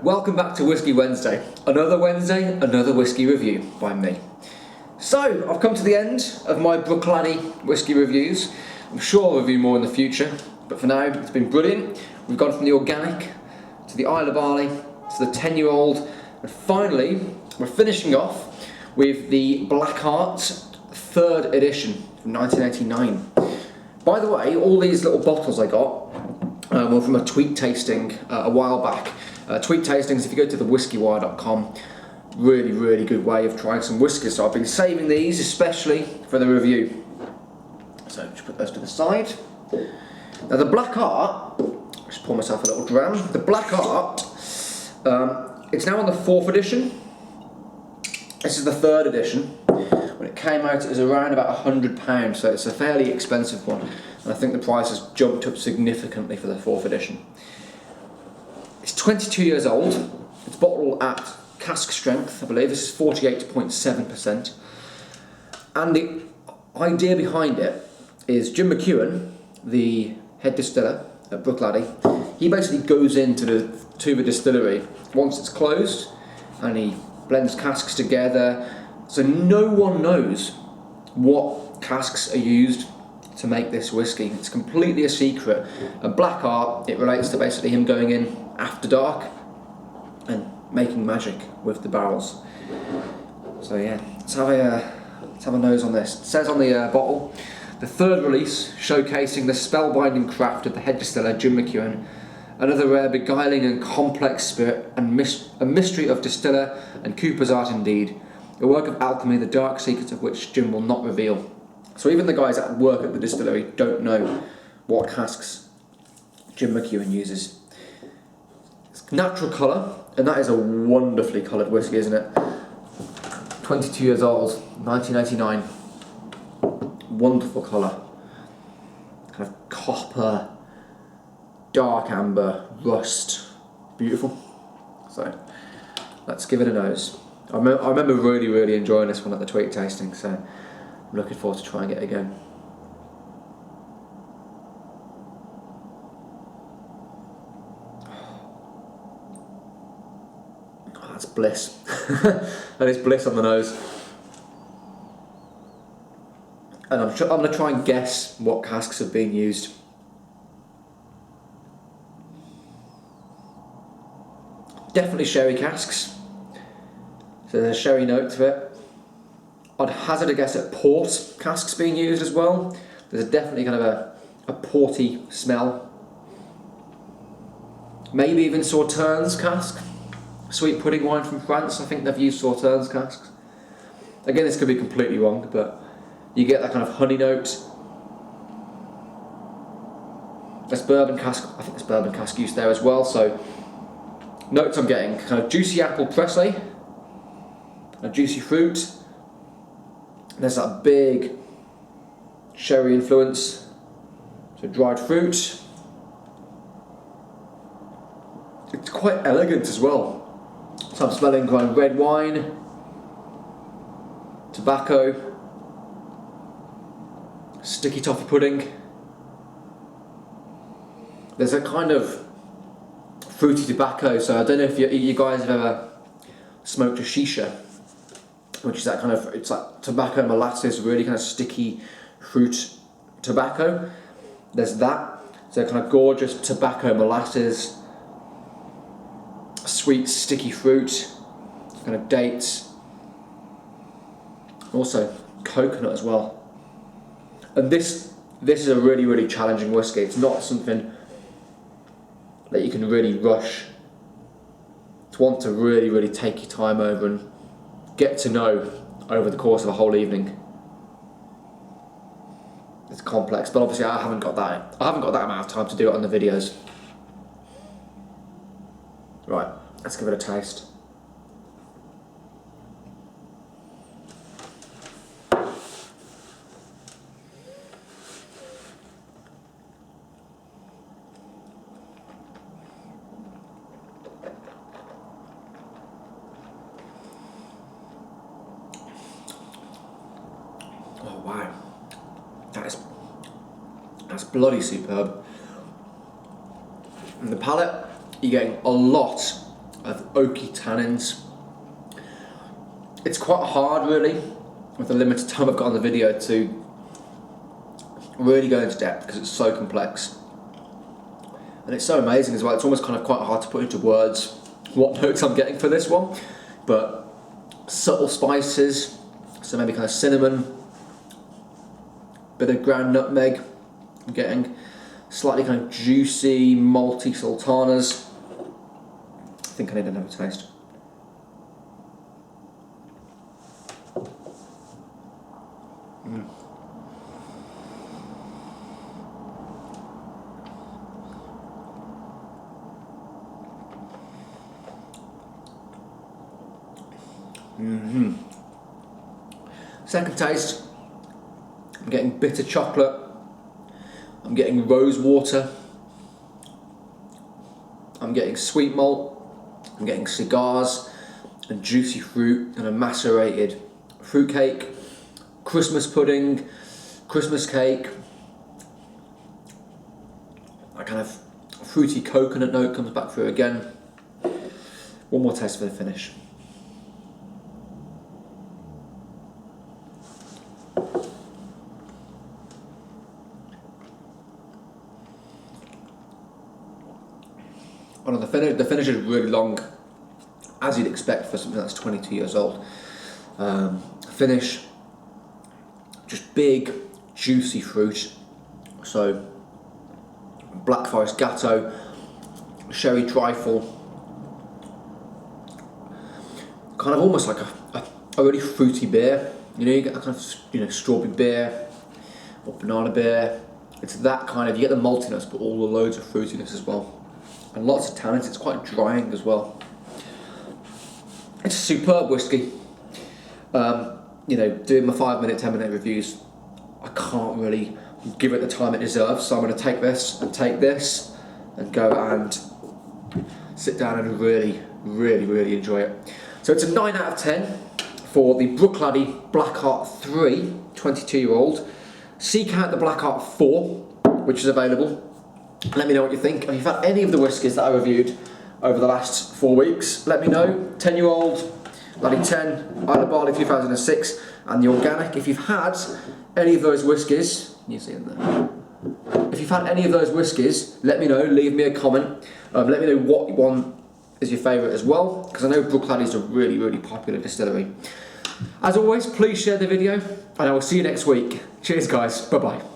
welcome back to Whisky Wednesday. Another Wednesday, another whisky review by me. So, I've come to the end of my Bruichladdich whisky reviews. I'm sure I'll review more in the future, but for now, it's been brilliant. We've gone from the organic, to the Isle of Barley, to the 10-year-old, and finally, we're finishing off with the Blackheart 3rd edition from 1989. By the way, all these little bottles I got were from a tweet tasting a while back. Tweet tastings, if you go to thewhiskywire.com, really good way of trying some whiskies. So I've been saving these especially for the review. So just put those to the side. Now the Blackheart, just pour myself a little dram. The Blackheart, it's now on the 4th edition. This is the 3rd edition. When it came out, it was around about £100, so it's a fairly expensive one. And I think the price has jumped up significantly for the 4th edition. It's 22 years old. It's bottled at cask strength, I believe. This is 48.7%. And the idea behind it is Jim McEwen, the head distiller at Bruichladdich, he basically goes into the distillery once it's closed and he blends casks together, so no one knows what casks are used to make this whiskey. It's completely a secret. And Blackheart, it relates to basically him going in after dark and making magic with the barrels. So yeah, let's have a nose on this. It says on the bottle, the 3rd release showcasing the spellbinding craft of the head distiller Jim McEwen, another rare, beguiling and complex spirit, and a mystery of distiller and cooper's art indeed, a work of alchemy, the dark secrets of which Jim will not reveal. So even the guys that work at the distillery don't know what casks Jim McEwen uses. It's natural colour, and that is a wonderfully coloured whiskey, isn't it? 22 years old, 1989. Wonderful colour. Kind of copper, dark amber, rust. Beautiful. So, let's give it a nose. I remember really enjoying this one at the tweet tasting, so I'm looking forward to trying it again. Oh, that's bliss. That is bliss on the nose. And I'm going to try and guess what casks have been used. Definitely sherry casks. So there's a sherry note to it. I'd hazard a guess at port casks being used as well. There's definitely kind of a porty smell. Maybe even Sauternes cask. Sweet pudding wine from France, I think they've used Sauternes casks. Again, this could be completely wrong, but you get that kind of honey note. There's bourbon cask, I think there's bourbon cask used there as well, so notes I'm getting, kind of juicy apple Presley, a juicy fruit. There's that big sherry influence, so dried fruit. It's quite elegant as well. So I'm smelling kind of red wine, tobacco, sticky toffee pudding. There's a kind of fruity tobacco, so I don't know if you guys have ever smoked a shisha, which is that kind of, it's like tobacco molasses, really kind of sticky fruit tobacco. There's that, so kind of gorgeous tobacco molasses, sweet sticky fruit, kind of dates, also coconut as well. And this is a really challenging whiskey. It's not something that you can really rush. It's one to really take your time over and get to know over the course of a whole evening. It's complex, but obviously I haven't got that amount of time to do it on the videos. Right, let's give it a taste. Oh wow, that's bloody superb. In the palate, you're getting a lot of oaky tannins. It's quite hard really, with the limited time I've got on the video, to really go into depth because it's so complex. And it's so amazing as well. It's almost kind of quite hard to put into words what notes I'm getting for this one. But subtle spices, so maybe kind of cinnamon, bit of ground nutmeg. I'm getting slightly kind of juicy, malty sultanas. I think I need another taste. Second taste, I'm getting bitter chocolate, I'm getting rose water, I'm getting sweet malt, I'm getting cigars and juicy fruit and a macerated fruit cake, Christmas pudding, Christmas cake, a kind of fruity coconut note comes back through again. One more taste for the finish. And the finish is really long, as you'd expect for something that's 22 years old. Finish, just big, juicy fruit. So, Black Forest Gatto, Sherry Trifle, kind of almost like a really fruity beer. You know, you get a kind of strawberry beer or banana beer. It's that kind of, you get the maltiness, but all the loads of fruitiness as well. And lots of tannins. It's quite drying as well. It's a superb whiskey. Doing my 5-minute, 10-minute reviews, I can't really give it the time it deserves. So I'm going to take this and go and sit down and really, really, really enjoy it. So it's a 9 out of 10 for the Bruichladdich Blackheart 3, 22-year-old. Seek out the Blackheart 4, which is available. Let me know what you think. If you've had any of the whiskies that I reviewed over the last 4 weeks, let me know. 10-year-old, Laddie 10, Isle of Barley 2006, and the Organic. If you've had any of those whiskies, you see in there. If you've had any of those whiskies, let me know. Leave me a comment. Let me know what one is your favourite as well, because I know Bruichladdich is a really, really popular distillery. As always, please share the video, and I will see you next week. Cheers, guys. Bye-bye.